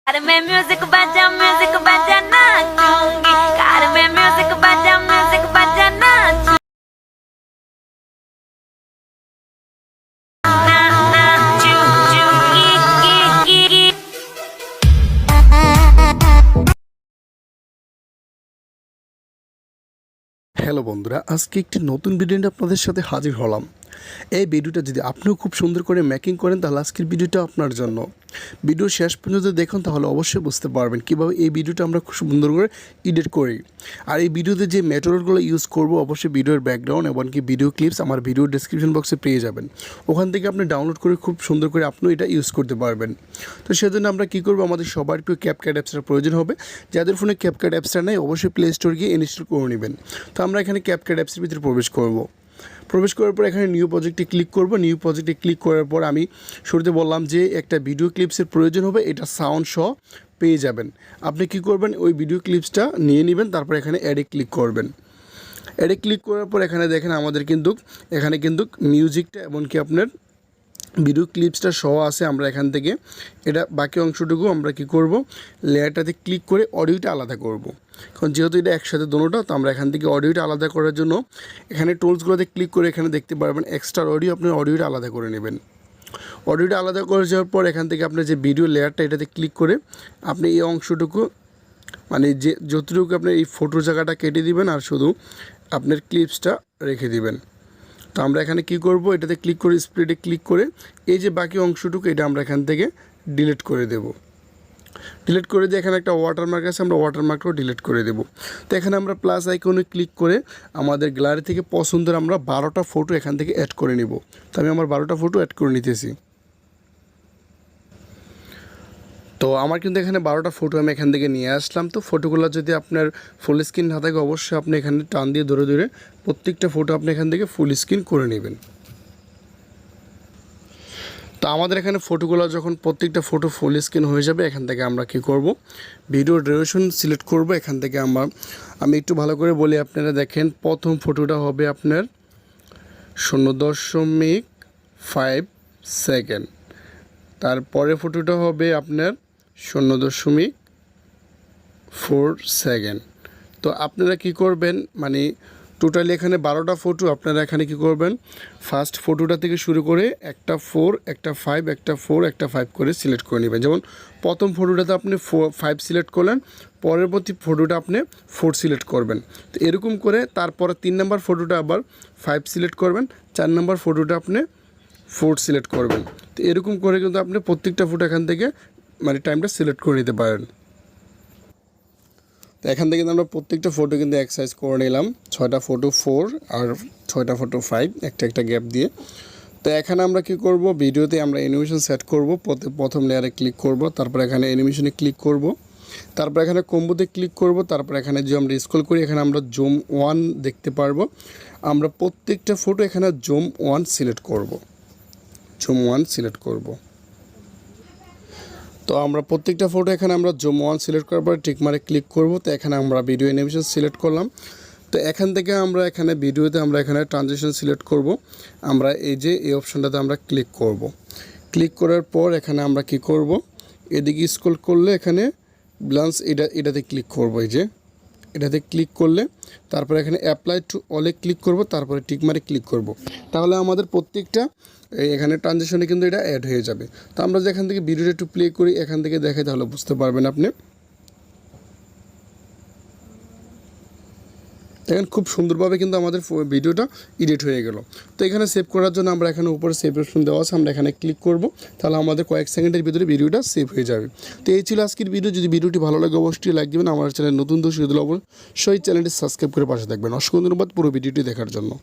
Car में music बजा नाचूंगी। Car में म्यूजिक बजा नाचूंगी। হ্যালো বন্ধুরা, আজকে একটি নতুন ভিডিও নিয়ে আপনাদের সাথে হাজির হলাম। এই ভিডিওটা যদি আপনিও খুব সুন্দর করে মেকিং করেন তাহলে আজকের ভিডিওটা আপনার জন্য। ভিডিও শেষ পর্যন্ত দেখুন, তাহলে অবশ্যই বুঝতে পারবেন কীভাবে এই ভিডিওটা আমরা খুব সুন্দর করে এডিট করি। আর এই ভিডিওতে যে ম্যাটেরিয়ালগুলো ইউজ করব অবশ্যই ভিডিওর ব্যাকগ্রাউন্ড এমনকি ভিডিও ক্লিপস আমার ভিডিও ডেসক্রিপশন বক্সে পেয়ে যাবেন। ওখান থেকে আপনি ডাউনলোড করে খুব সুন্দর করে আপনিও এটা ইউজ করতে পারবেন। তো সেজন্য আমরা কী করবো, আমাদের সবার একটু ক্যাপকাট অ্যাপসটার প্রয়োজন হবে। যাদের ফোনে ক্যাপকাট অ্যাপসটা নেই অবশ্যই প্লে স্টোর গিয়ে ইনস্টল করে নেবেন। তো আমরা এখানে ক্যাপকাট অ্যাপসের ভিতরে প্রবেশ করার পর এখানে নিউ প্রজেক্টে ক্লিক করব। নিউ প্রজেক্টে ক্লিক করার পর আমি শুরুতে বললাম যে একটা ভিডিও ক্লিপসের প্রয়োজন হবে, এটা সাউন্ড সহ পেয়ে যাবেন। আপনি কি করবেন, ওই ভিডিও ক্লিপসটা নিয়ে নেবেন, তারপর এখানে অ্যাডে ক্লিক করবেন। অ্যাডে ক্লিক করার পর এখানে দেখেন আমাদের এখানে মিউজিকটা এমনকি আপনার ভিডিও ক্লিপসটা সহ আছে। আমরা এখান থেকে এটা বাকি অংশটুকু আমরা কি করব, লেয়ারটাতে ক্লিক করে অডিওটা আলাদা করব। কারণ যেহেতু এটা একসাথে দোনোটা, তো আমরা এখান থেকে অডিওটা আলাদা করার জন্য এখানে টুলসগুলোতে ক্লিক করে এখানে দেখতে পারবেন এক্সট্রা অডিও, আপনার অডিওটা আলাদা করে নেবেন। অডিওটা আলাদা করে যাওয়ার পর এখান থেকে আপনার যে ভিডিও লেয়ারটা এটাতে ক্লিক করে আপনি এই অংশটুকু মানে যে যতটুকু আপনার এই ফটোর জায়গাটা কেটে দিবেন আর শুধু আপনার ক্লিপসটা রেখে দিবেন। তো আমরা এখানে কি করব, এটাতে ক্লিক করে স্প্লিটে ক্লিক করে এই যে বাকি অংশটুকু এটা আমরা এখান থেকে ডিলিট করে দেব। ডিলিট করে দিয়ে এখানে একটা ওয়াটারমার্ক আছে, আমরা ওয়াটারমার্কটাও ডিলিট করে দেব। তো এখানে আমরা প্লাস আইকনে ক্লিক করে আমাদের গ্যালারি থেকে পছন্দের আমরা 12টা ফটো এখান থেকে অ্যাড করে নেব। তো আমি আমার 12টা ফটো অ্যাড করে নিতেছি। তো আমার এখানে 12টা ফটো আমি এখান থেকে নিয়ে আসলাম। তো ফটোগুলো যদি আপনার ফুল স্ক্রিন না থাকে অবশ্যই আপনি এখানে টান দিয়ে ধরে প্রত্যেকটা ফটো আপনি এখান থেকে ফুল স্ক্রিন করে নেবেন। তো আমাদের এখানে ফটোগুলো যখন প্রত্যেকটা ফটো ফুল স্ক্রিন হয়ে যাবে, এখান থেকে আমরা কি করব, ভিডিও ডিউরেশন সিলেক্ট করব। এখান থেকে আমি একটু ভালো করে বলি, আপনারা দেখেন প্রথম ফটোটা হবে আপনার 0.5 সেকেন্ড, তারপরে ফটোটা হবে আপনার 0.4 সেকেন্ড। তো আপনারা কি করবেন, মানে টোটালি এখানে 12টা ফটো আপনারা এখানে কি করবেন, ফার্স্ট ফটোটা থেকে শুরু করে একটা 4 একটা 5 একটা 4 একটা 5 করে সিলেক্ট করে নেবেন। যেমন প্রথম ফটোটাতে আপনি 5 সিলেক্ট করলেন, পরবর্তী ফটোটা আপনি 4 সিলেক্ট করবেন। তো এরকম করে তারপরে 3 নম্বর ফটোটা আবার 5 সিলেক্ট করবেন, 4 নম্বর ফটোটা আপনি 4 সিলেক্ট করবেন। তো এরকম করে কিন্তু আপনি প্রত্যেকটা ফটো এখান থেকে মানে টাইমটা সিলেক্ট করে নিতে পারেন। তো এখান থেকে আমরা প্রত্যেকটা ফটো কিন্তু এক্সারসাইজ করে নিলাম, 6টা ফটো 4 আর 6টা ফটো 5 একটা গ্যাপ দিয়ে। তো এখানে আমরা কি করব, ভিডিওতে আমরা অ্যানিমেশন সেট করব। প্রথম লেয়ারে ক্লিক করব, তারপর এখানে অ্যানিমেশনে ক্লিক করব, তারপর এখানে কম্বোতে ক্লিক করব, তারপর এখানে যে আমরা স্ক্রল করি এখানে আমরা জুম 1 দেখতে পারবো। আমরা প্রত্যেকটা ফটো এখানে জুম 1 সিলেক্ট করব। তো আমরা প্রত্যেকটা ফটো এখানে আমরা জুম 1 সিলেক্ট করার পর টিক মারে ক্লিক করব। তো এখানে আমরা ভিডিও অ্যানিমেশন সিলেক্ট করলাম। তো এখান থেকে আমরা এখানে ভিডিওতে আমরা এখানে ট্রানজিশন সিলেক্ট করব। আমরা এই অপশনটাতে আমরা ক্লিক করব। ক্লিক করার পর এখানে আমরা কি করব, এদিকে স্ক্রল করলে এখানে ব্লান্স এটাতে ক্লিক করব। এটাতে ক্লিক করলে তারপরে এখানে অ্যাপ্লাই টু অলে ক্লিক করব, তারপরে টিক মারে ক্লিক করব। তাহলে আমাদের প্রত্যেকটা এখানে ট্রানজিশনে কিন্তু এটা অ্যাড হয়ে যাবে। তো আমরা যেখান থেকে ভিডিওটা একটু প্লে করি এখান থেকে দেখাই, তাহলে বুঝতে পারবেন আপনি। দেখেন খুব সুন্দরভাবে কিন্তু আমাদের ভিডিওটা এডিট হয়ে গেল। তো এখানে সেভ করার জন্য আমরা এখানে উপরে সেভ অপশন দেওয়া আছে, আমরা এখানে ক্লিক করব। তাহলে আমাদের কয়েক সেকেন্ডের ভিতরে ভিডিওটা সেভ হয়ে যাবে। তো এই ছিল আজকের ভিডিও। যদি ভিডিওটি ভালো লাগে অবশ্যই লাইক দেবেন। আমার চ্যানেল নতুন দর্শক অবশ্যই চ্যানেলটি সাবস্ক্রাইব করে পাশে থাকবেন। অসংখ্য ধন্যবাদ পুরো ভিডিওটি দেখার জন্য।